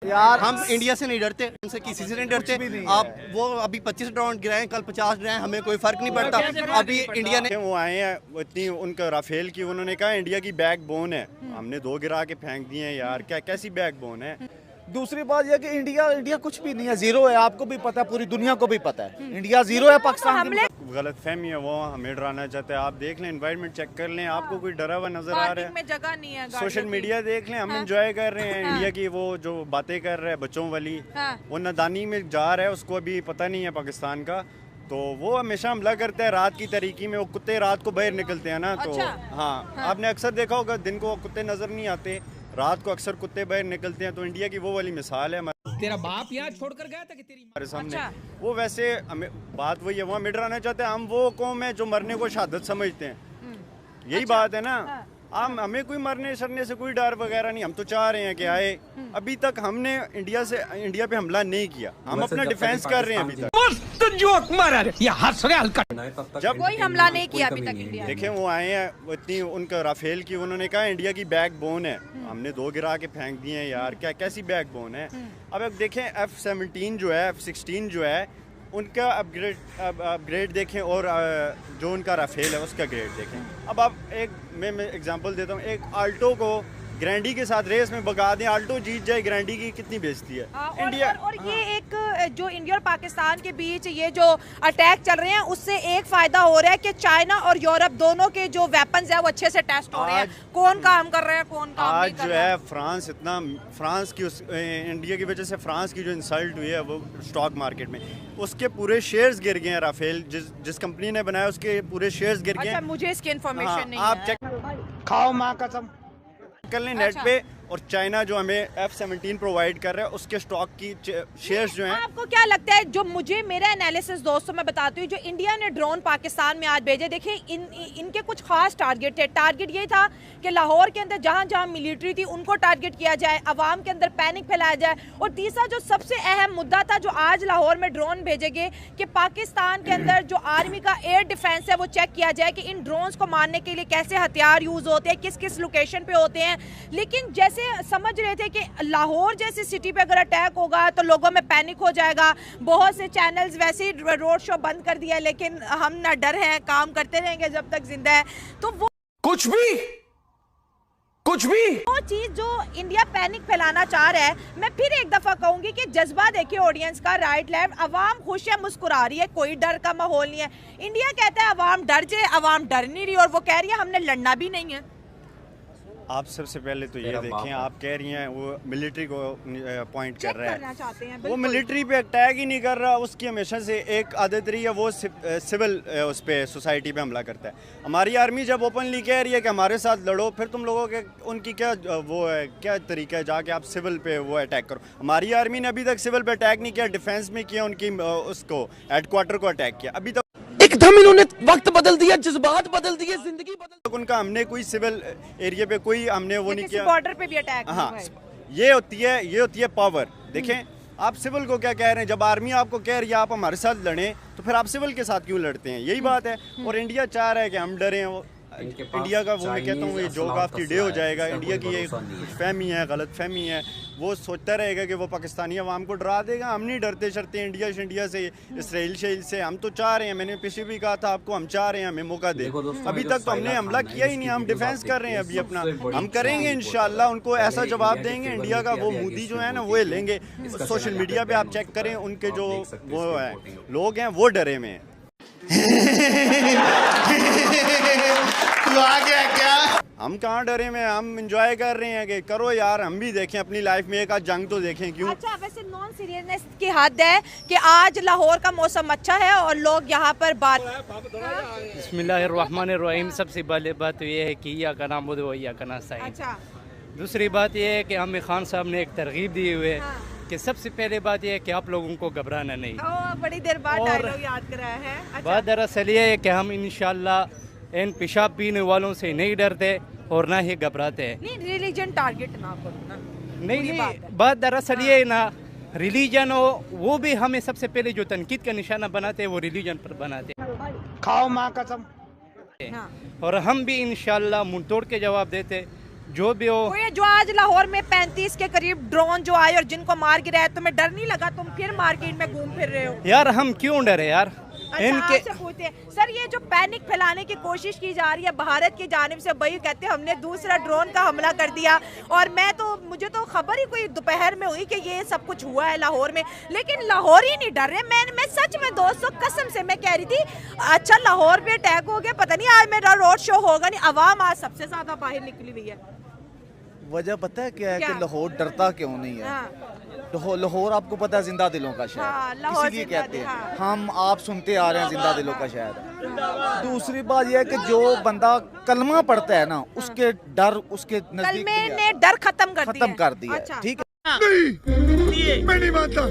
यार हम इंडिया से नहीं डरते, हमसे किसी से नहीं डरते। आप वो अभी 25 ड्रोन गिराएं, कल 50 गिराएं, हमें कोई फर्क नहीं पड़ता। अभी इंडिया ने वो आए हैं इतनी उनका राफेल की, उन्होंने कहा इंडिया की बैकबोन है, हमने 2 गिरा के फेंक दिए हैं यार, क्या कैसी बैकबोन है। दूसरी बात यह कि इंडिया कुछ भी नहीं है, जीरो है। आपको भी पता है, पूरी दुनिया को भी पता है इंडिया जीरो है। पाकिस्तान गलत फहमी है, वो हमें डराना चाहते हैं। आप देख लें, एनवायरनमेंट चेक कर लें, आपको कोई डरा हुआ नजर आ रहा है? में जगह नहीं है। सोशल मीडिया देख लें, हम एंजॉय कर रहे हैं इंडिया की वो जो बातें कर रहे हैं बच्चों वाली, वो नादानी में जा रहा है, उसको अभी पता नहीं है पाकिस्तान का। तो वो हमेशा हमला करता है रात की तरीके में। वो कुत्ते रात को बाहर निकलते हैं ना, तो हाँ, आपने अक्सर देखा होगा दिन को कुत्ते नजर नहीं आते, रात को अक्सर कुत्ते बाहर निकलते हैं। तो इंडिया की वो वाली मिसाल है। तेरा बाप यहाँ छोड़कर गया था कि तेरी हमारे सामने वो वैसे बात वही है, वो हमें डराना चाहते हैं। हम वो कौम है जो मरने को शहादत समझते हैं, यही बात है ना। हम हमें कोई मरने शरने से कोई डर वगैरह नहीं। हम तो चाह रहे हैं कि आए। अभी तक हमने इंडिया पे हमला नहीं किया, हम अपना डिफेंस कर रहे हैं अभी तक। जोक मारा ये हंस रहे हल्का। जब कोई हमला नहीं किया अभी तक इंडिया। देखें वो आए हैं इतनी उनका राफेल की, उन्होंने कहा इंडिया की बैकबोन है, हमने 2 गिरा के फेंक दिए हैं यार, क्या कैसी बैकबोन है। अब देखें F-17 जो है, F-16 जो है, उनका अपग्रेड देखें और जो उनका राफेल है उसका ग्रेड देखें। अब आप मैं एग्जांपल देता हूँ, एक आल्टो को ग्रैंडी के साथ रेस में भगा दें, आल्टो जीत जाए, ग्रैंडी की कितनी बेइज्जती है इंडिया। और ये एक जो इंडिया और पाकिस्तान के बीच ये जो अटैक चल रहे हैं, उससे एक फायदा हो रहा है कि चाइना और यूरोप दोनों के जो वेपन्स है वो अच्छे से टेस्ट हो रहे हैं। कौन काम कर रहे हैं, कौन काम आज नहीं कर जो रहा है फ्रांस की इंडिया की वजह से फ्रांस की जो इंसल्ट हुई है वो स्टॉक मार्केट में, उसके पूरे शेयर्स गिर गए हैं। राफेल जिस कंपनी ने बनाया उसके पूरे शेयर्स गिर गए। अच्छा, मुझे इसकी इन्फॉर्मेशन नहीं आप है। चेक खाओ माँ कसम कर लें नेट पे। और चाइना जो हमें F-17 प्रोवाइड कर रहा है उसके स्टॉक की शेयर्स जो हैं। आपको क्या लगता है, जो मुझे मेरा एनालिसिस दोस्तों मैं बताती हूँ, जो इंडिया ने ड्रोन पाकिस्तान में आज भेजे, देखिए इनके कुछ खास टारगेट थे। टारगेट ये था कि लाहौर के अंदर जहाँ जहाँ मिलिट्री थी उनको टारगेट किया जाए, अवाम के अंदर पैनिक फैलाया जाए। और तीसरा जो सबसे अहम मुद्दा था जो आज लाहौर में ड्रोन भेजे गए, कि पाकिस्तान के अंदर जो आर्मी का एयर डिफेंस है वो चेक किया जाए कि इन ड्रोन्स को मारने के लिए कैसे हथियार यूज होते हैं, किस किस लोकेशन पे होते हैं। लेकिन जैसे समझ रहे थे कि लाहौर जैसी सिटी पे अगर अटैक होगा तो लोगों में पैनिक हो जाएगा। बहुत से चैनल्स वैसे ही रोड शो बंद कर दिया, लेकिन हम ना डर हैं, काम करते रहेंगे जब तक जिंदा है। तो वो कुछ भी वो चीज जो इंडिया पैनिक फैलाना चाह रहा है, मैं फिर एक दफा कहूंगी कि जज्बा देखिए ऑडियंस का, राइट लेफ्ट, अवाम खुश है, मुस्कुरा रही है, कोई डर का माहौल नहीं है। इंडिया कहता है अवाम डर जाए, अवाम डर नहीं रही, और वो कह रही है हमने लड़ना भी नहीं है। आप सबसे पहले तो ये देखें, आप कह रही हैं वो मिलिट्री को पॉइंट कर रहा है, वो मिलिट्री पे अटैक ही नहीं कर रहा। उसकी हमेशा से एक आदत रही है, वो सिविल उस पे सोसाइटी पे हमला करता है। हमारी आर्मी जब ओपनली कह रही है कि हमारे साथ लड़ो, फिर तुम लोगों के उनकी क्या वो है, क्या तरीका है जाके आप सिविल पे वो अटैक करो। हमारी आर्मी ने अभी तक सिविल पे अटैक नहीं किया, डिफेंस में किया, उनकी उसको हेडक्वार्टर को अटैक किया। अभी तक एकदम इन्होंने वक्त बदल दिया, जज्बात बदल दिए, जिंदगी बदल। उनका हमने कोई सिविल एरिया पे कोई हमने वो नहीं किया। बॉर्डर पे भी अटैक। हाँ, ये होती है पावर। देखें आप सिविल को क्या कह रहे हैं, जब आर्मी आपको कह रही है आप हमारे साथ लड़ें, तो फिर आप सिविल के साथ क्यों लड़ते हैं, यही बात है। और इंडिया चाह रहा है कि हम डरें। वो इंडिया का वो मैं कहता हूँ ये जोक ऑफ द डे हो जाएगा। इंडिया की ये फहमी है, गलत फहमी है, वो सोचता रहेगा कि वो पाकिस्तानी अवाम को डरा देगा। हम नहीं डरते शरते इंडिया से, इसराइल से। हम तो चाह रहे हैं, मैंने पीछे भी कहा था आपको, हम चाह रहे हैं हमें मौका दे। अभी तक तो हमने हमला किया ही नहीं, हम डिफेंस कर रहे हैं अभी अपना। हम करेंगे इंशाल्लाह, उनको ऐसा जवाब देंगे। इंडिया का वो मोदी जो है ना वो लेंगे। सोशल मीडिया पे आप चेक करें, उनके जो वो है लोग हैं वो डरे में हैं। तू आ गया क्या? हम कहाँ डरे में, हम इंजॉय कर रहे हैं कि करो यार, हम भी देखें अपनी लाइफ में एक आध जंग तो देखें, क्यों। अच्छा, वैसे नॉन सीरियसनेस की हद है कि आज लाहौर का मौसम अच्छा है और लोग यहाँ पर बात। बिस्मिल्लाहिर्रहमानिर्रहीम। सबसे पहले बात तो ये है कि या का नाम या का नास्ता। अच्छा, दूसरी बात ये है कि आमिर खान साहब ने एक तरगीब दी हुई है कि सबसे पहले बात ये है कि आप लोगों को घबराना नहीं। बड़ी देर बाद डायलॉग याद कराया है। अच्छा। बात दरअसल ये है कि हम इंशाल्लाह इन पेशाब पीने वालों से नहीं डरते और ना ही घबराते हैं। नहीं, रिलीजन टारगेट ना करो ना। नहीं, बात दरअसल ये है ना, रिलीजन हो वो भी हमें सबसे पहले जो तनकीद का निशाना बनाते हैं वो रिलीजन पर बनाते हैं। खाओ माँ कसम। और हम भी इंशाल्लाह मुंह तोड़ के जवाब देते जो भी हो, वो ये जो आज लाहौर में 35 के करीब ड्रोन जो आए और जिनको मार गिराया, तुम्हें डर नहीं लगा? तुम फिर मार्केट में घूम फिर रहे हो। यार हम क्यों डरे यार? अच्छा, इनके आपसे पूछते हैं सर, ये जो पैनिक फैलाने की कोशिश की जा रही है भारत की जानिब से, वही कहते हैं हमने दूसरा ड्रोन का हमला कर दिया, और मुझे तो खबर ही कोई दोपहर में हुई कि ये सब कुछ हुआ है लाहौर में, लेकिन लाहौर ही नहीं डर रहे। मैं सच में दोस्तों कसम से मैं कह रही थी अच्छा लाहौर में अटैक हो गया, पता नहीं आज मेरा रोड शो होगा नहीं। अवाम आज सबसे ज्यादा बाहर निकली हुई है। वजह पता है क्या है क्या? कि लाहौर डरता क्यों नहीं है? हाँ। लाहौर आपको पता है जिंदा दिलों का हाँ, शहर, लाहौर इसीलिए जिंदा कहते दिल, हैं हाँ। हम आप सुनते आ रहे हैं जिंदा दिलों का शहर। दूसरी बात यह है कि जो बंदा कलमा पढ़ता है ना, उसके डर उसके नजदीक कलमे नहीं ने डर खत्म कर दिया। खत्म कर दिया, अच्छा। ठीक है। मैं नहीं मानता।